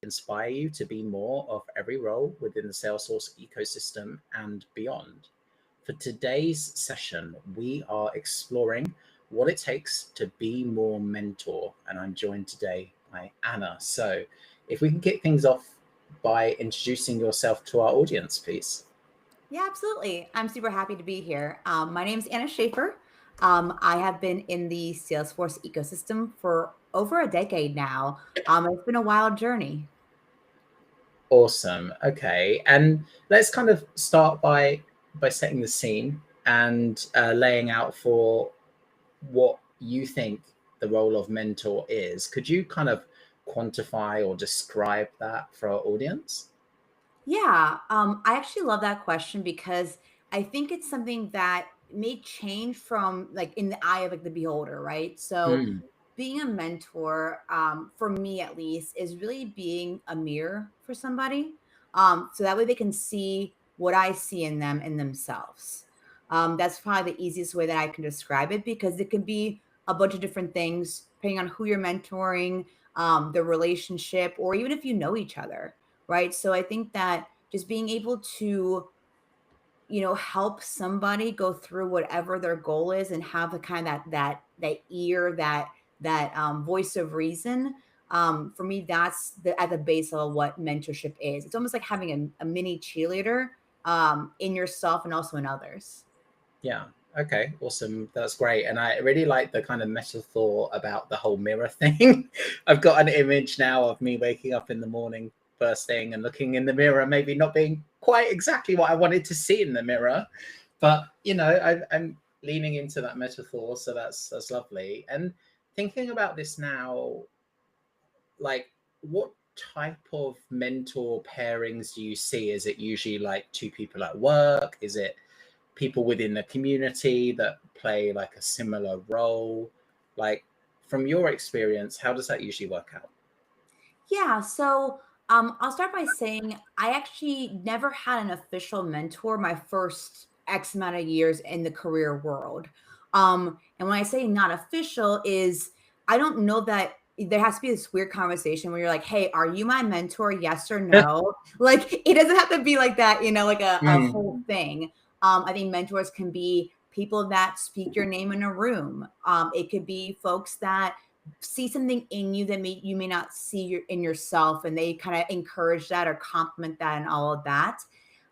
inspire you to be more of every role within the Salesforce ecosystem and beyond. For today's session, we are exploring what it takes to be more mentor, and I'm joined today by Anna. So, if we can kick things off by introducing yourself to our audience, please. Yeah, absolutely. I'm super happy to be here. My name is Anna Shaffer. I have been in the Salesforce ecosystem for over a decade now. It's been a wild journey. Awesome. Okay, and let's kind of start by setting the scene and laying out for what you think the role of mentor is. Could you kind of quantify or describe that for our audience? Yeah, I actually love that question because I think it's something that may change from like in the eye of like the beholder, right? So Mm, being a mentor, for me at least, is really being a mirror for somebody. So that way they can see what I see in them in themselves. That's probably the easiest way that I can describe it because it can be a bunch of different things depending on who you're mentoring, the relationship, or even if you know each other, right? So I think that just being able to help somebody go through whatever their goal is and have the kind of that ear, that voice of reason. For me, that's at the base of what mentorship is. It's almost like having a mini cheerleader in yourself and also in others. yeah. Okay. Awesome. That's great. And I really like the kind of metaphor about the whole mirror thing. I've got an image now of me waking up in the morning first thing and looking in the mirror, maybe not being quite exactly what I wanted to see in the mirror, but I'm leaning into that metaphor, so that's lovely. And thinking about this now, like, what type of mentor pairings do you see? Is it usually like two people at work? Is it people within the community that play like a similar role? Like, from your experience, how does that usually work out? Yeah, so I'll start by saying I actually never had an official mentor my first X amount of years in the career world. And when I say not official, is I don't know that there has to be this weird conversation where you're like, hey, are you my mentor? Yes or no? Like it doesn't have to be like that, like a Mm, whole thing. I think mentors can be people that speak your name in a room. It could be folks that see something in you that you may not see in yourself, and they kind of encourage that or compliment that and all of that.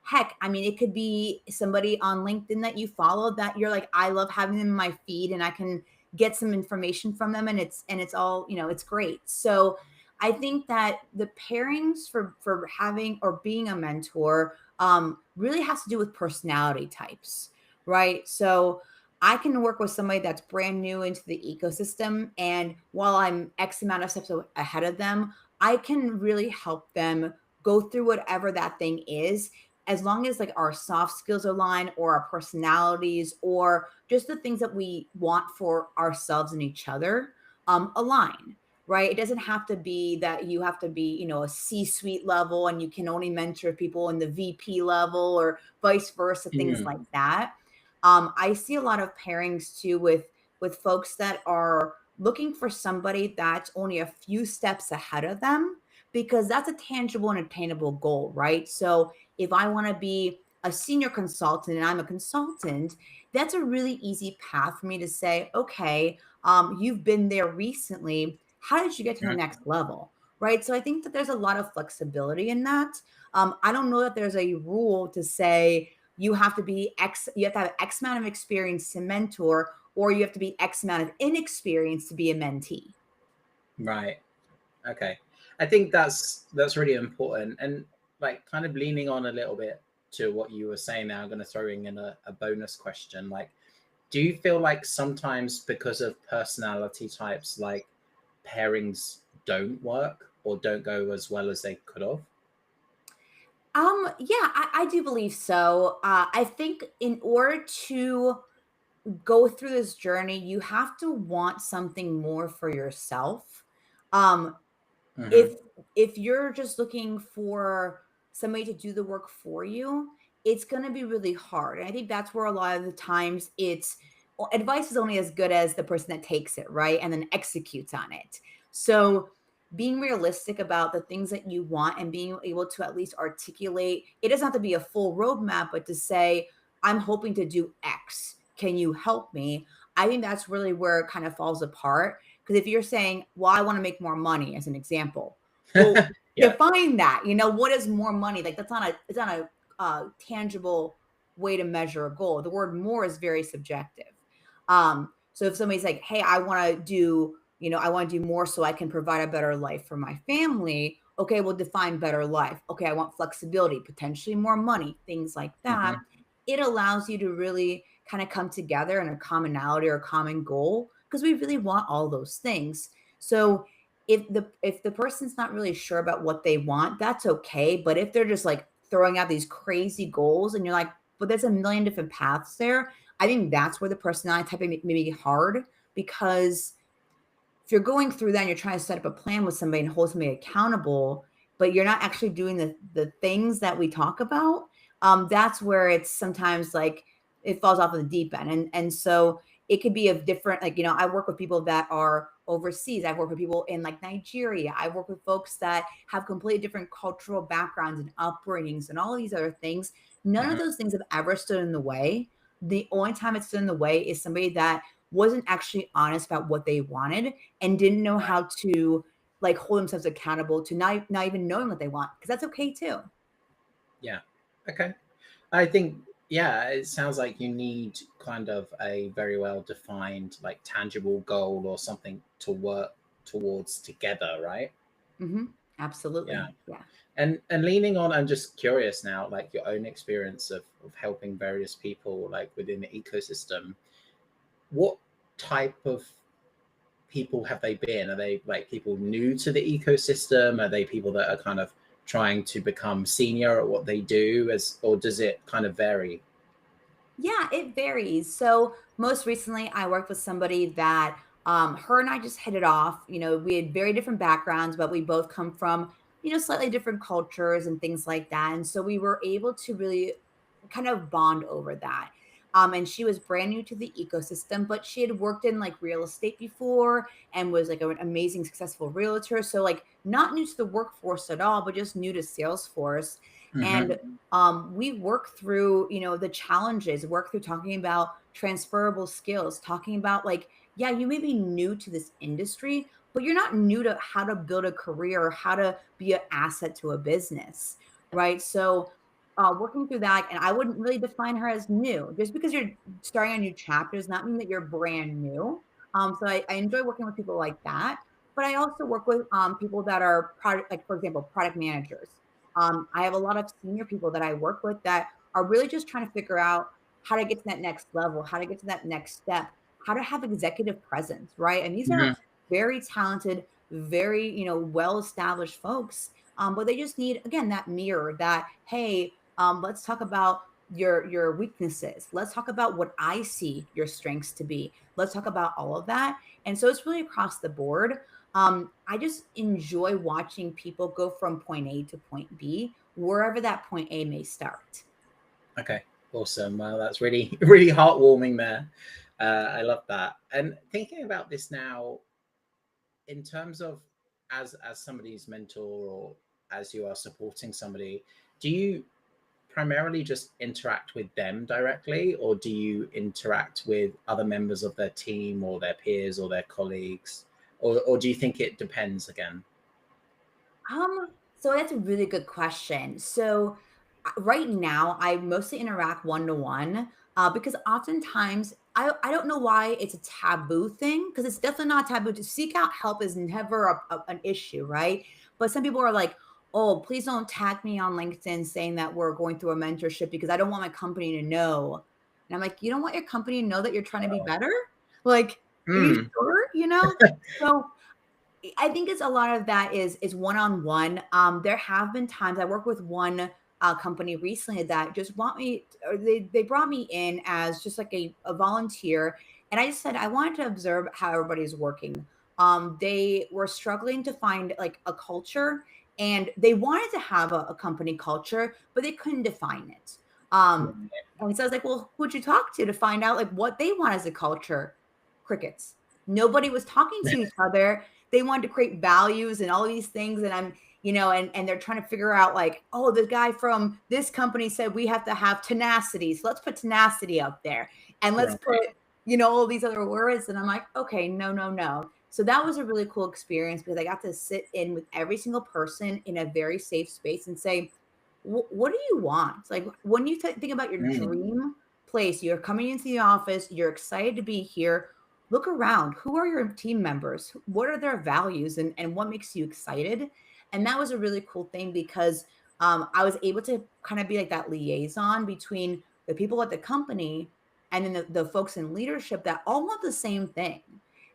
Heck, I mean, it could be somebody on LinkedIn that you follow that you're like, I love having them in my feed and I can get some information from them, and it's all, it's great. So I think that the pairings for having or being a mentor really has to do with personality types, right? So I can work with somebody that's brand new into the ecosystem. And while I'm X amount of steps ahead of them, I can really help them go through whatever that thing is, as long as like our soft skills align or our personalities or just the things that we want for ourselves and each other align. Right. It doesn't have to be that you have to be, a C-suite level and you can only mentor people in the VP level or vice versa, things mm, like that. I see a lot of pairings too with folks that are looking for somebody that's only a few steps ahead of them because that's a tangible and attainable goal, right? So if I want to be a senior consultant and I'm a consultant, that's a really easy path for me to say, okay, you've been there recently. How did you get to the mm. next level? Right. So I think that there's a lot of flexibility in that. I don't know that there's a rule to say, you have to have X amount of experience to mentor, or you have to be X amount of inexperience to be a mentee. Right. Okay. I think that's really important. And like kind of leaning on a little bit to what you were saying now, I'm going to throw in a bonus question. Like, do you feel like sometimes because of personality types, like pairings don't work or don't go as well as they could have? Yeah, I do believe so. I think in order to go through this journey, you have to want something more for yourself. Um, if Hmm. if you're just looking for somebody to do the work for you, it's going to be really hard. And I think that's where a lot of the times advice is only as good as the person that takes it, right? And then executes on it. So being realistic about the things that you want and being able to at least articulate, it doesn't have to be a full roadmap, but to say, I'm hoping to do X. Can you help me? I think that's really where it kind of falls apart. Because if you're saying, well, I want to make more money, as an example, well, Yeah. define that. What is more money? Like it's not a tangible way to measure a goal. The word more is very subjective. So if somebody's like, hey, I want to do more so I can provide a better life for my family. Okay, we'll define better life. Okay, I want flexibility, potentially more money, things like that. Mhm. It allows you to really kind of come together in a commonality or a common goal, because we really want all those things. So if the person's not really sure about what they want, that's okay. But if they're just like throwing out these crazy goals and you're like, but there's a million different paths there, I think that's where the personality type may be hard, because if you're going through that and you're trying to set up a plan with somebody and hold somebody accountable, but you're not actually doing the things that we talk about, that's where it's sometimes like it falls off of the deep end. And so it could be a different, like, I work with people that are overseas. I work with people in like Nigeria. I work with folks that have completely different cultural backgrounds and upbringings and all of these other things. None of Mhm. those things have ever stood in the way. The only time it's stood in the way is somebody that wasn't actually honest about what they wanted and didn't know how to like hold themselves accountable to not even knowing what they want, because that's okay too. Yeah. Okay. I think, yeah, it sounds like you need kind of a very well defined, like tangible goal or something to work towards together, right? Hmm. Yeah. Absolutely. Yeah. And leaning on, I'm just curious now, like your own experience of helping various people like within the ecosystem. What type of people have they been? Are they like people new to the ecosystem? Are they people that are kind of trying to become senior at what they do, as or does it kind of vary? Yeah, it varies. So most recently, I worked with somebody that her and I just hit it off. We had very different backgrounds, but we both come from slightly different cultures and things like that. And so we were able to really kind of bond over that. And she was brand new to the ecosystem, but she had worked in like real estate before and was like an amazing, successful realtor. So like not new to the workforce at all, but just new to Salesforce. Hmm. And we work through the challenges, work through talking about transferable skills, talking about like, yeah, you may be new to this industry, but you're not new to how to build a career or how to be an asset to a business, right? So working through that, and I wouldn't really define her as new. Just because you're starting a new chapter does not mean that you're brand new. So I enjoy working with people like that, but I also work with people that are product, like for example, product managers. I have a lot of senior people that I work with that are really just trying to figure out how to get to that next level, how to get to that next step, how to have executive presence, right? And these are Hmm. very talented, very, well-established folks. But they just need, again, that mirror that, hey, let's talk about your weaknesses. Let's talk about what I see your strengths to be. Let's talk about all of that. And so it's really across the board. I just enjoy watching people go from point A to point B, wherever that point A may start. Okay, awesome. Well, that's really really heartwarming there. I love that. And thinking about this now, in terms of as somebody's mentor or as you are supporting somebody, do you primarily just interact with them directly, or do you interact with other members of their team or their peers or their colleagues, or do you think it depends again? So that's a really good question. So right now, I mostly interact one to one because oftentimes I don't know why it's a taboo thing, because it's definitely not taboo to seek out help is never an issue, right? But some people are like, oh, please don't tag me on LinkedIn saying that we're going through a mentorship because I don't want my company to know. And I'm like, you don't want your company to know that you're trying to be Oh. better? Like, are you Hmm. sure? So I think it's a lot of that is one-on-one. There have been times I work with one company recently that just want me, or they brought me in as just like a volunteer, and I just said I wanted to observe how everybody's working. They were struggling to find like a culture, and they wanted to have a company culture, but they couldn't define it. And so I was like, well, who'd you talk to find out like what they want as a culture? Crickets. Nobody was talking to each other. they wanted to create values and all these things. And I'm, and they're trying to figure out like, oh, the guy from this company said we have to have tenacity. So let's put tenacity up there and let's Right. put, all these other words. And I'm like, okay, no, no, no. So that was a really cool experience because I got to sit in with every single person in a very safe space and say, what do you want? Like when you think about your Mm. dream place, you're coming into the office, you're excited to be here. Look around. Who are your team members? What are their values and what makes you excited? And that was a really cool thing because I was able to kind of be like that liaison between the people at the company and then the folks in leadership that all want the same thing.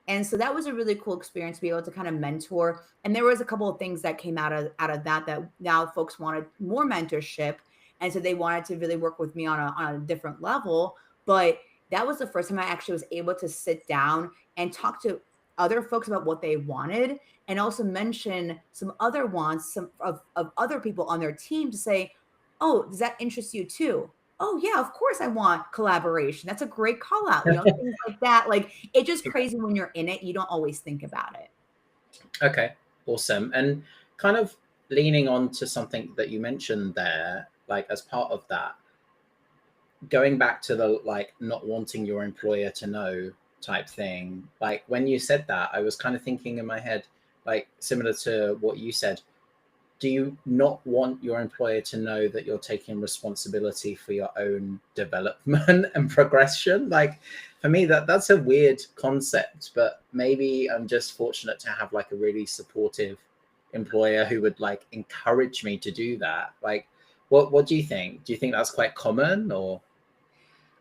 And so that was a really cool experience to be able to kind of mentor. And there was a couple of things that came out of that now folks wanted more mentorship. And so they wanted to really work with me on a different level. But that was the first time I actually was able to sit down and talk to other folks about what they wanted and also mention some other wants of other people on their team to say, oh, does that interest you too? Oh yeah, of course I want collaboration. That's a great call out, things like that. Like it's just crazy when you're in it, you don't always think about it. Okay, awesome. And kind of leaning on to something that you mentioned there, like as part of that, going back to the like not wanting your employer to know type thing, like when you said that, I was kind of thinking in my head, like similar to what you said, do you not want your employer to know that you're taking responsibility for your own development and progression? Like for me, that's a weird concept, but maybe I'm just fortunate to have like a really supportive employer who would like encourage me to do that. Like what do you think? Do you think that's quite common or?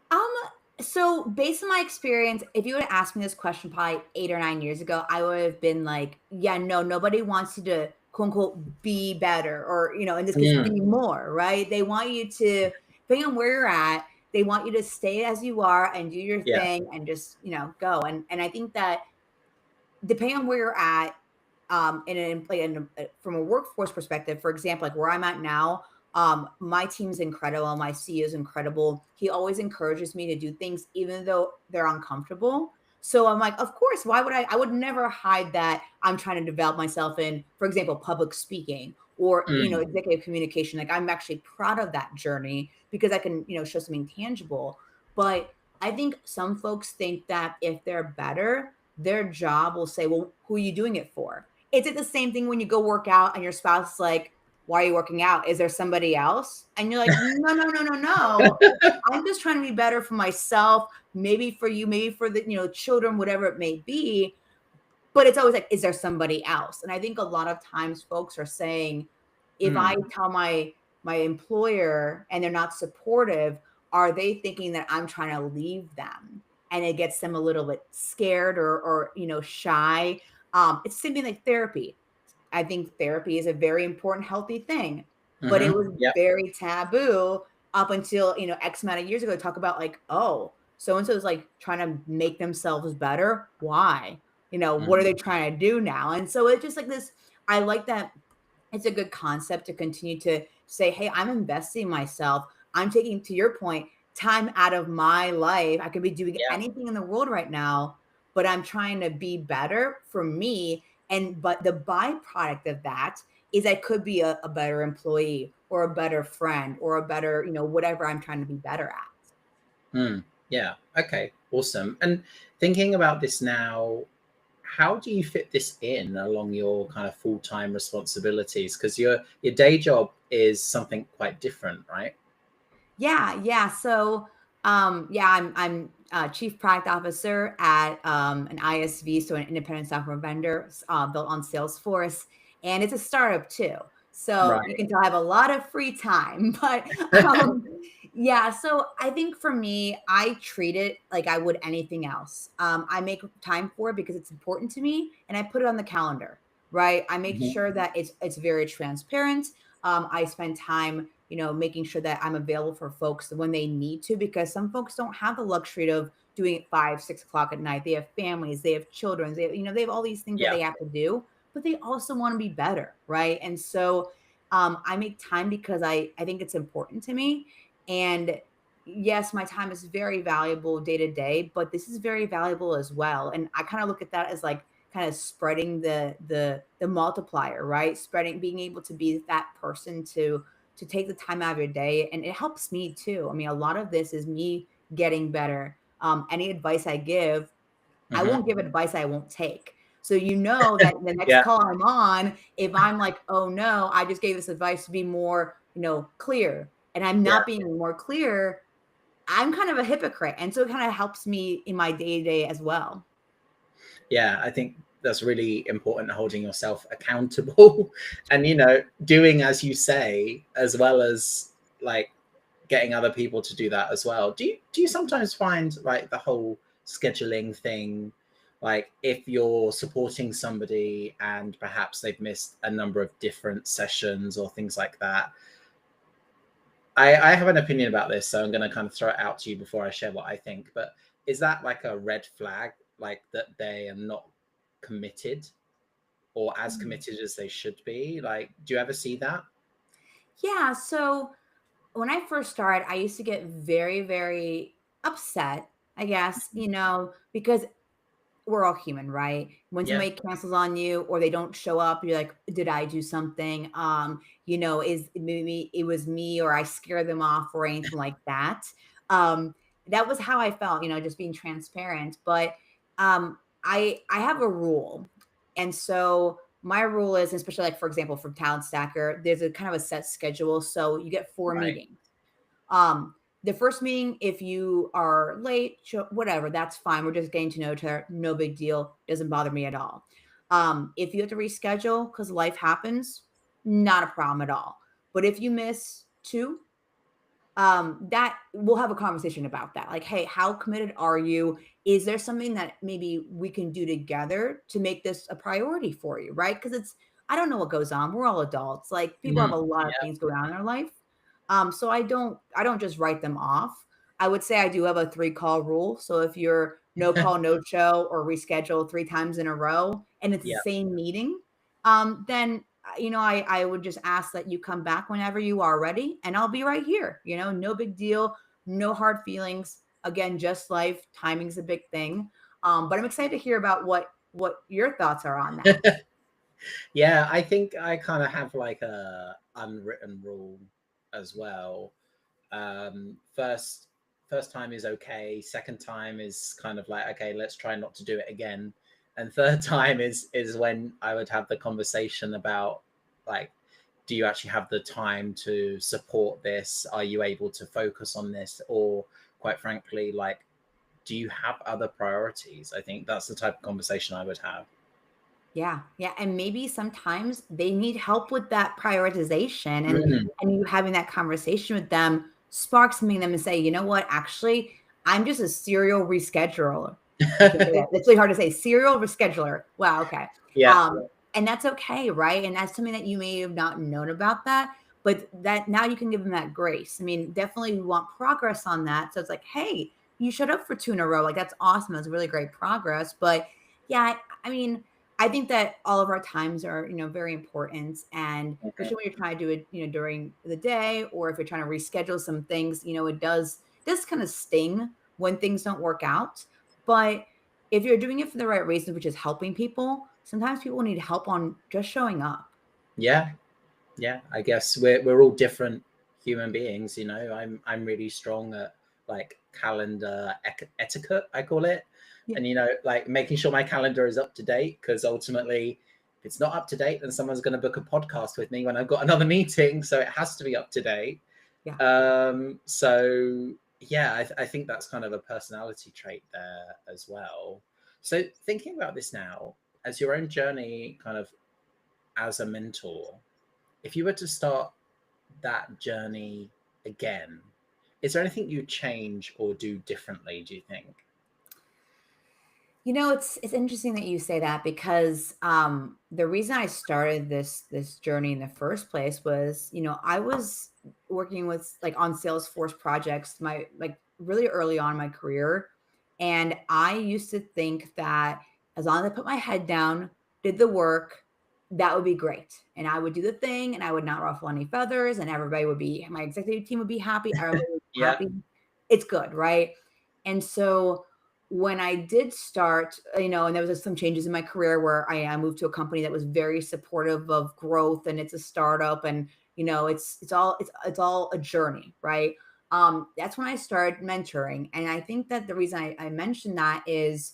Um, so based on my experience, if you would have asked me this question probably 8 or 9 years ago, I would have been like, yeah, no, nobody wants you to quote unquote be better or, in this case, Mm, be more, right? They want you to, depending on where you're at, they want you to stay as you are and do your yeah. thing and just, go. And I think that depending on where you're at, from a workforce perspective, for example, like where I'm at now, my team's incredible. My CEO is incredible. He always encourages me to do things, even though they're uncomfortable. So I'm like, of course, why would I would never hide that I'm trying to develop myself in, for example, public speaking or, Mm, executive communication. Like I'm actually proud of that journey because I can, show something tangible. But I think some folks think that if they're better, their job will say, well, who are you doing it for? Is it the same thing when you go work out and your spouse is like, why are you working out? Is there somebody else? And you're like, no, no, no, no, no. I'm just trying to be better for myself, maybe for you, maybe for the, children, whatever it may be. But it's always like, is there somebody else? And I think a lot of times folks are saying, if I mm, tell my employer and they're not supportive, are they thinking that I'm trying to leave them? And it gets them a little bit scared or shy. It's something like therapy. I think therapy is a very important, healthy thing, but it mm-hmm, was yeah. very taboo up until, X amount of years ago to talk about like, oh, so and so is like trying to make themselves better. Why? What are Mm, they trying to do now? And so it's just like this. I like that it's a good concept to continue to say, hey, I'm investing myself. I'm taking, to your point, time out of my life. I could be doing yeah. anything in the world right now, but I'm trying to be better for me. But the byproduct of that is I could be a better employee or a better friend or a better, whatever I'm trying to be better at. Mm, yeah. Okay. Awesome. And thinking about this now, how do you fit this in along your kind of full-time responsibilities? Because your day job is something quite different, right? Yeah, yeah. So, yeah, I'm chief product officer at an ISV, so an independent software vendor built on Salesforce, and it's a startup too. So you Right. can tell I have a lot of free time, but um, yeah. So I think for me, I treat it like I would anything else. I make time for it because it's important to me, and I put it on the calendar. Right. I make Mhm. sure that it's very transparent. I spend time making sure that I'm available for folks when they need to, because some folks don't have the luxury of doing it 5, 6 o'clock at night. They have families, they have children, they have all these things that Yeah. they have to do, but they also want to be better. Right. And so I make time because I think it's important to me. And yes, my time is very valuable day to day, but this is very valuable as well. And I kind of look at that as like kind of spreading the multiplier, right? Spreading, being able to be that person to take the time out of your day. And it helps me too. I mean, a lot of this is me getting better. Any advice I give, I Hmm. won't give advice I won't take. So you know that the next Yeah, call I'm on, if I'm like, oh no, I just gave this advice to be more, clear, and I'm yeah, not being more clear, I'm kind of a hypocrite. And so it kind of helps me in my day to day as well. yeah. I think that's really important, holding yourself accountable and, doing as you say, as well as like getting other people to do that as well. Do you sometimes find like the whole scheduling thing, like if you're supporting somebody and perhaps they've missed a number of different sessions or things like that? I have an opinion about this, so I'm going to kind of throw it out to you before I share what I think. But is that like a red flag, like that they are not committed or as Mm. committed as they should be? Like, do you ever see that? Yeah. So when I first started, I used to get very, very upset, I guess, because we're all human, right? When Yeah, somebody cancels on you or they don't show up, you're like, did I do something? Is maybe it was me or I scared them off or anything like that. Um, that was how I felt, just being transparent. But I have a rule. And so my rule is, especially like for example, for Talent Stacker, there's a kind of a set schedule. So you get four right. meetings. Um, the first meeting, if you are late, whatever, that's fine. We're just getting to know each other. No big deal. Doesn't bother me at all. If you have to reschedule because life happens, not a problem at all. But if you miss two, that we'll have a conversation about that. Like, hey, how committed are you? Is there something that maybe we can do together to make this a priority for you? Right? Because I don't know what goes on. We're all adults. Like people have Mhm. a lot of Yeah, things going on in their life. So I don't just write them off. I would say I do have a 3 call rule. So if you're no call, no show, or reschedule 3 times in a row and it's the yeah, same meeting, then I would just ask that you come back whenever you are ready and I'll be right here. No big deal, no hard feelings. Again, just life. Timing's a big thing. But I'm excited to hear about what your thoughts are on that. yeah. I think I kind of have like a unwritten rule as well. First time is okay. Second time is kind of like, okay, let's try not to do it again. And third time is when I would have the conversation about like, do you actually have the time to support this? Are you able to focus on this? Or quite frankly, like, do you have other priorities? I think that's the type of conversation I would have. Yeah, yeah, and maybe sometimes they need help with that prioritization, Mm, and you having that conversation with them sparks something in them and say, you know what, actually, I'm just a serial rescheduler. I can say that. It's really hard to say serial rescheduler. Wow, okay. yeah, And that's okay, right? And that's something that you may have not known about that, but that now you can give them that grace. I mean, definitely we want progress on that. So it's like, hey, you showed up for 2 in a row. Like that's awesome. That's really great progress. But yeah, I mean, I think that all of our times are, very important. And mhm, especially when you're trying to do it, during the day, or if you're trying to reschedule some things, it does kind of sting when things don't work out. But if you're doing it for the right reasons, which is helping people, sometimes people need help on just showing up. yeah. Yeah, I guess we're all different human beings. I'm really strong at like calendar etiquette, I call it, Yeah. and like making sure my calendar is up to date, because ultimately if it's not up to date, then someone's going to book a podcast with me when I've got another meeting, so it has to be up to date. Yeah. So yeah, I think that's kind of a personality trait there as well. So thinking about this now, as your own journey kind of as a mentor, if you were to start that journey again, is there anything you'd change or do differently, do you think? It's interesting that you say that because the reason I started this journey in the first place was, I was working with like on Salesforce projects my like really early on in my career. And I used to think that as long as I put my head down, did the work, that would be great. And I would do the thing and I would not ruffle any feathers and everybody would be my executive team would be happy. Everybody would be Yeah. happy. It's good, right? And so when I did start, and there was some changes in my career where I moved to a company that was very supportive of growth, and it's a startup, and it's all a journey, right? That's when I started mentoring. And I think that the reason I mentioned that is,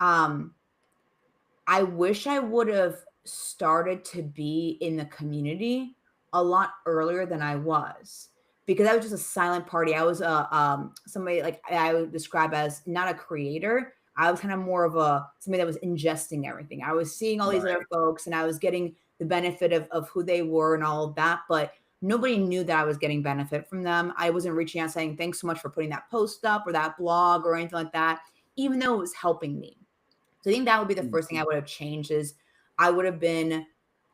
I wish I would have started to be in the community a lot earlier than I was, because I was just a silent party. I was somebody, like, I would describe as not a creator. I was kind of more of somebody that was ingesting everything. I was seeing all these Right. other folks, and I was getting the benefit of who they were and all of that, but nobody knew that I was getting benefit from them. I wasn't reaching out saying, thanks so much for putting that post up or that blog or anything like that, even though it was helping me. So I think that would be the first thing I would have changed, is I would have been,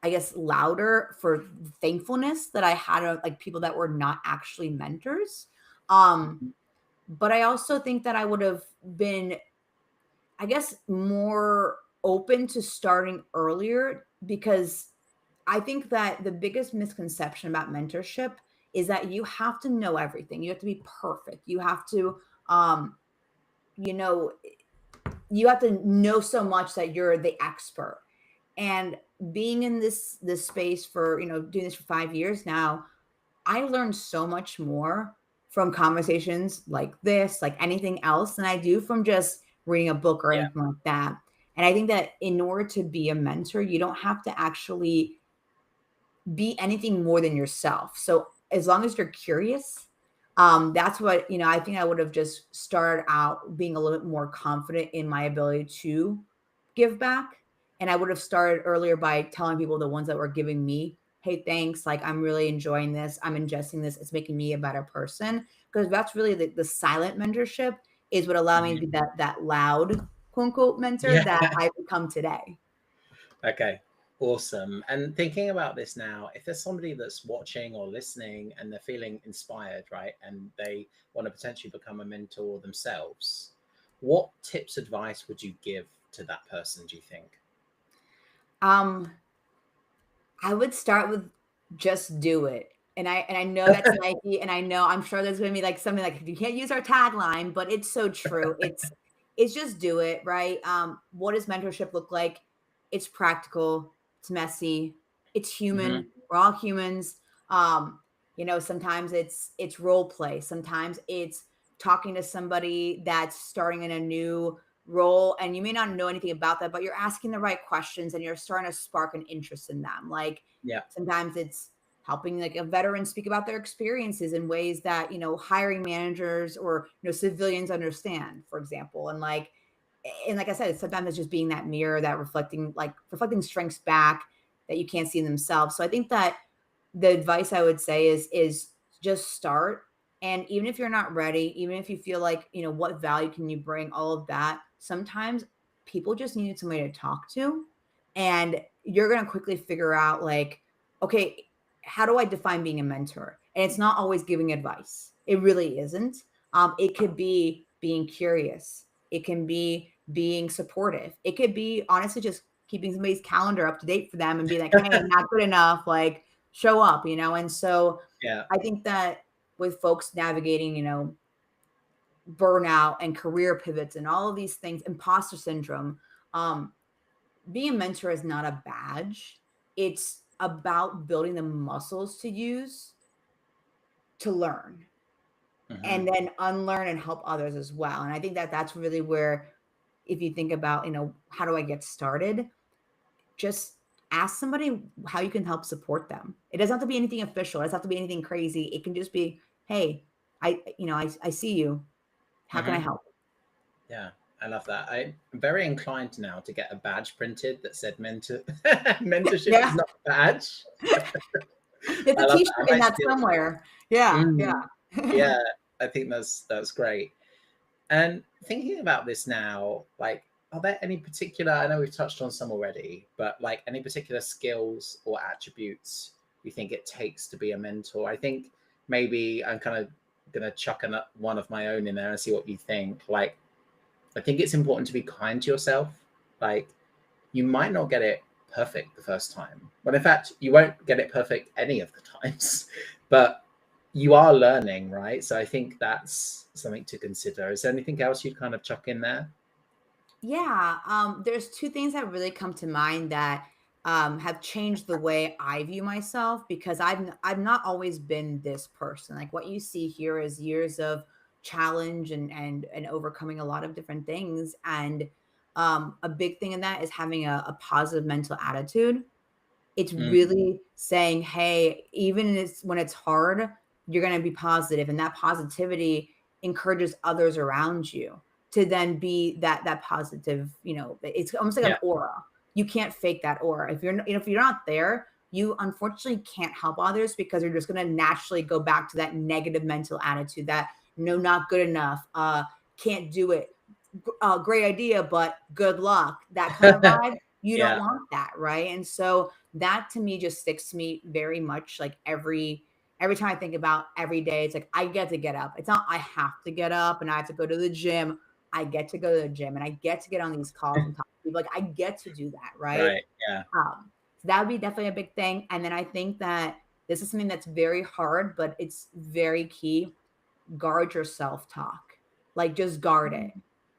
I guess, louder for thankfulness that I had like people that were not actually mentors. But I also think that I would have been, I guess, more open to starting earlier, because I think that the biggest misconception about mentorship is that you have to know everything. You have to be perfect. You have to, you know, you have to know so much that you're the expert. And being in this space for, doing this for 5 years now, I learned so much more from conversations like this, like anything else, than I do from just reading a book or Yeah. anything like that. And I think that in order to be a mentor, you don't have to actually be anything more than yourself. So as long as you're curious, that's what, I think I would have just started out being a little bit more confident in my ability to give back. And I would have started earlier by telling people, the ones that were giving me, hey, thanks. Like, I'm really enjoying this. I'm ingesting this. It's making me a better person. Because that's really the silent mentorship is what allowed me to be that loud, quote unquote, mentor Yeah. that I've become today. Okay. Awesome. And thinking about this now, if there's somebody that's watching or listening and they're feeling inspired, right, and they want to potentially become a mentor themselves, what tips, advice would you give to that person, do you think? Um, I would start with just do it. And I know that's Nike, and I know I'm sure there's gonna be like something like, you can't use our tagline, but it's so true. It's just do it, right? What does mentorship look like? It's practical, it's messy, it's Hmm. human. We're all humans. Sometimes it's role play, sometimes it's talking to somebody that's starting in a new role, and you may not know anything about that, but you're asking the right questions and you're starting to spark an interest in them. Like, Yeah. sometimes it's helping like a veteran speak about their experiences in ways that, hiring managers or, civilians understand, for example. And like I said, sometimes it's just being that mirror, that reflecting strengths back that you can't see in themselves. So I think that the advice I would say is just start. And even if you're not ready, even if you feel like, what value can you bring, all of that, sometimes people just needed somebody to talk to. And you're going to quickly figure out, like, okay, how do I define being a mentor? And it's not always giving advice. It really isn't. It could be being curious. It can be being supportive. It could be honestly just keeping somebody's calendar up to date for them and be like, hey, not good enough. Like, show up. And so Yeah. I think that with folks navigating, burnout and career pivots and all of these things, imposter syndrome, being a mentor is not a badge. It's about building the muscles to use to learn Hmm. and then unlearn and help others as well. And I think that that's really where, if you think about, how do I get started? Just ask somebody how you can help support them. It doesn't have to be anything official. It doesn't have to be anything crazy. It can just be, hey, I see you. How can I Hmm. help? Yeah. I love that. I'm very inclined now to get a badge printed that said mentorship is Yeah. not a badge. It's I a love that. I t-shirt in might that steal that. somewhere. Yeah. Mm, Yeah. yeah, I think that's great. And thinking about this now, like, are there any particular, I know we've touched on some already, but like any particular skills or attributes you think it takes to be a mentor? I think maybe I'm kind of going to chuck one of my own in there and see what you think. Like, I think it's important to be kind to yourself. Like, you might not get it perfect the first time, but in fact, you won't get it perfect any of the times. But you are learning, right? So I think that's something to consider. Is there anything else you'd kind of chuck in there? Yeah, there's two things that really come to mind that have changed the way I view myself because I've not always been this person. Like what you see here is years of challenge and overcoming a lot of different things. And a big thing in that is having a positive mental attitude. It's Mm, really saying, "Hey, even when it's hard, you're gonna be positive," and that positivity encourages others around you to then be that positive, it's almost like yeah, an aura. You can't fake that aura. If you're not there, you unfortunately can't help others because you're just gonna naturally go back to that negative mental attitude that, "No, not good enough, can't do it, great idea, but good luck," that kind of vibe. You don't yeah, want that, right? And so that to me just sticks to me very much. Like every time I think about every day, it's like I get to get up. It's not I have to get up and I have to go to the gym. I get to go to the gym and I get to get on these calls and talk to people. Like I get to do that, right? right, yeah, So that would be definitely a big thing. And then I think that this is something that's very hard, but it's very key. Guard your self-talk. Like just guard it.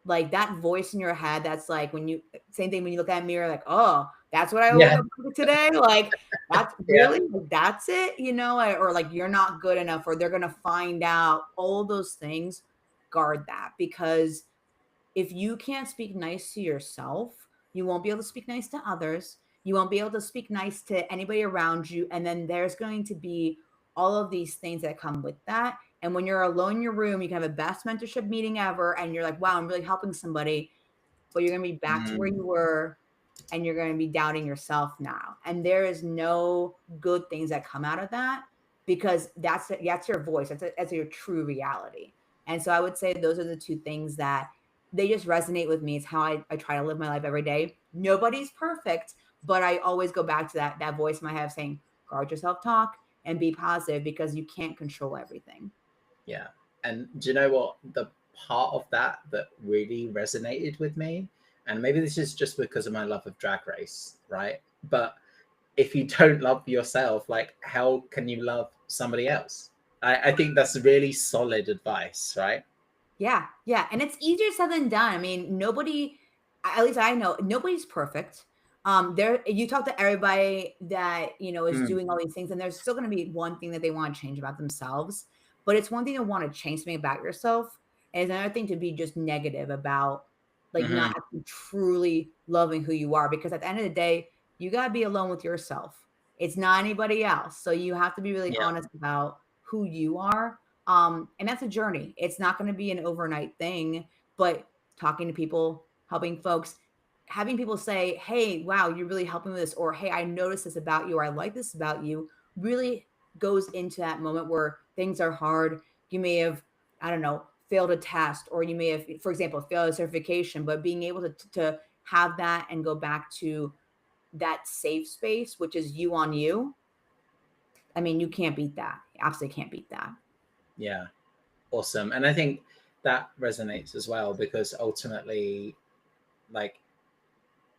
Like that voice in your head that's like when you same thing when you look at a mirror, like, oh, that's what I woke yeah, up to today. Like, that's yeah, really like, that's it, or like you're not good enough, or they're gonna find out all those things. Guard that because if you can't speak nice to yourself, you won't be able to speak nice to others. You won't be able to speak nice to anybody around you. And then there's going to be all of these things that come with that. And when you're alone in your room, you can have a best mentorship meeting ever. And you're like, wow, I'm really helping somebody. But you're going to be back to where mm, you were and you're going to be doubting yourself now. And there is no good things that come out of that because that's your voice. That's your true reality. And so I would say those are the two things that they just resonate with me. It's how I try to live my life every day. Nobody's perfect, but I always go back to that voice in my head saying, guard your self-talk and be positive because you can't control everything. yeah. And do you know what? The part of that that really resonated with me, and maybe this is just because of my love of Drag Race, right? But if you don't love yourself, like how can you love somebody else? I think that's really solid advice, right? Yeah, yeah, and it's easier said than done. I mean, nobody, at least I know, nobody's perfect. There, you talk to everybody that is Mm, doing all these things, and there's still going to be one thing that they want to change about themselves. But it's one thing to want to change something about yourself, and it's another thing to be just negative about like hmm, not actually truly loving who you are. Because at the end of the day, you got to be alone with yourself. It's not anybody else, so you have to be really yeah, honest about who you are, and that's a journey. It's not going to be an overnight thing, but talking to people, helping folks, having people say, "Hey, wow, you're really helping with this," or "Hey, I noticed this about you, or I like this about you," really goes into that moment where things are hard. You may have, I don't know, failed a test, or you may have, for example, failed a certification, but being able to have that and go back to that safe space, which is you on you. I mean, you can't beat that. Absolutely can't beat that. yeah, awesome. And I think that resonates as well because ultimately, like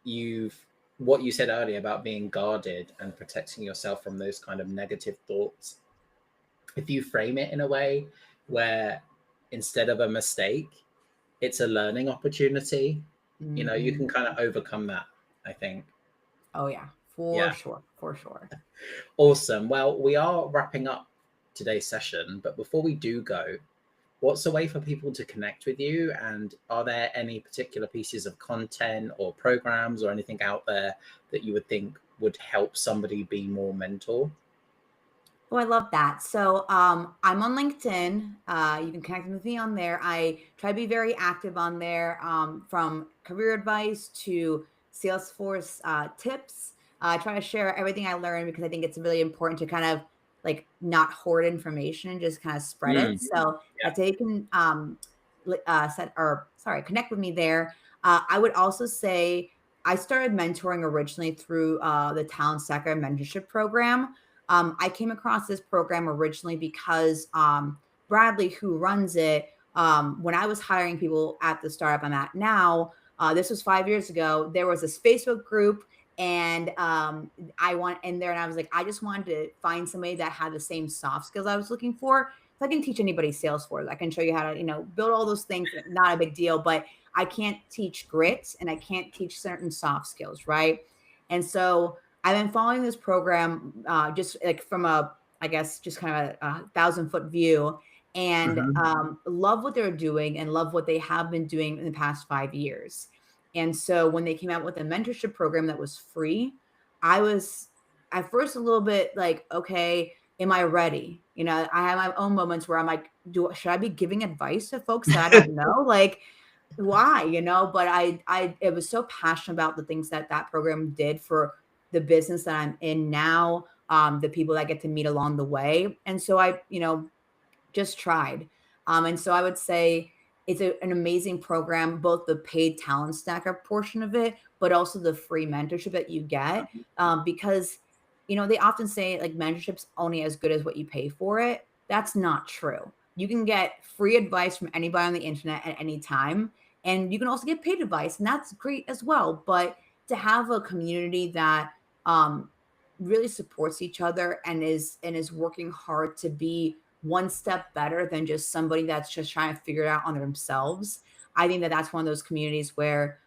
you've what you said earlier about being guarded and protecting yourself from those kind of negative thoughts, if you frame it in a way where instead of a mistake, it's a learning opportunity, you Mhm. can kind of overcome that, I think. Oh, yeah, for Yeah. sure, for sure. Awesome. Well, we are wrapping up today's session, but before we do go, what's a way for people to connect with you? And are there any particular pieces of content or programs or anything out there that you would think would help somebody be more mentor? Oh, I love that. So, I'm on LinkedIn. You can connect with me on there. I try to be very active on there, from career advice to Salesforce tips. I try to share everything I learn because I think it's really important to kind of like not hoard information and just kind of spread it. Mm, So yeah. that's how you can set or sorry, connect with me there. I would also say I started mentoring originally through the Talent Stacker mentorship program. I came across this program originally because Bradley, who runs it, when I was hiring people at the startup I'm at now, this was 5 years ago, there was this Facebook group And I went in there and I was like, I just wanted to find somebody that had the same soft skills I was looking for. So I can teach anybody Salesforce. I can show you how to, build all those things. Not a big deal, but I can't teach grit and I can't teach certain soft skills, right? And so I've been following this program just like from I guess, just kind of a 1,000-foot view, and Mm-hmm. love what they're doing and love what they have been doing in the past 5 years. And so when they came out with a mentorship program that was free, I was at first a little bit like, okay, am I ready? I have my own moments where I'm like, should I be giving advice to folks that I don't know? Like, why? But it was so passionate about the things that program did for the business that I'm in now, the people that I get to meet along the way. And so I, just tried. And so I would say it's an amazing program, both the paid talent stacker portion of it, but also the free mentorship that you get. Because, they often say like mentorship's only as good as what you pay for it. That's not true. You can get free advice from anybody on the internet at any time. And you can also get paid advice, and that's great as well. But to have a community that really supports each other and is working hard to be one step better than just somebody that's just trying to figure it out on themselves. I think that that's one of those communities where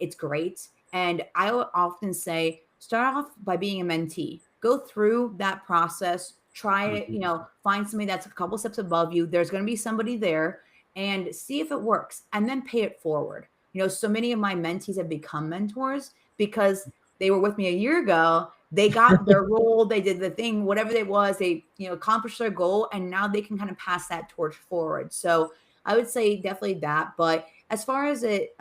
it's great. And I would often say, start off by being a mentee. Go through that process. Try it, find somebody that's a couple steps above you. There's going to be somebody there, and see if it works, and then pay it forward. So many of my mentees have become mentors because they were with me a year ago. They got their role, they did the thing, whatever it was, they, accomplished their goal, and now they can kind of pass that torch forward. So I would say definitely that. But as far as it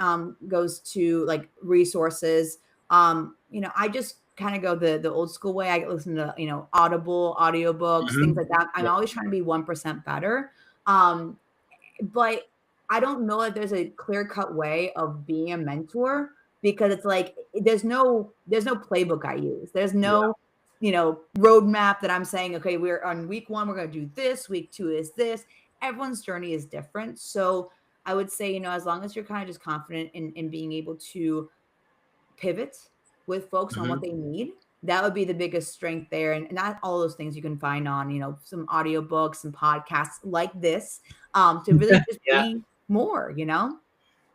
goes to like resources, I just kind of go the old school way. I listen to, Audible, audiobooks, things like that. I'm always trying to be 1% better. But I don't know if there's a clear-cut way of being a mentor, because it's like there's no playbook I use. There's no, roadmap that I'm saying, okay, we're on week 1, we're going to do this, week 2 is this. Everyone's journey is different. So I would say, as long as you're kind of just confident in being able to pivot with folks on what they need, that would be the biggest strength there. And not all those things you can find on, some audiobooks, some podcasts like this, to really just Yeah. be more,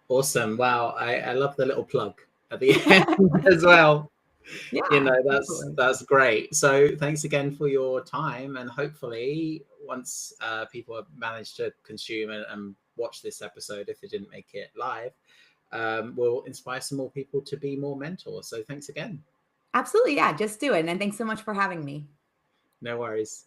Awesome. Wow. I love the little plug at the end as well. Yeah, That's great. So thanks again for your time, and hopefully once people have managed to consume and watch this episode, if they didn't make it live, we'll inspire some more people to be more mentors. So thanks again. absolutely. Yeah, just do it. And thanks so much for having me. No worries.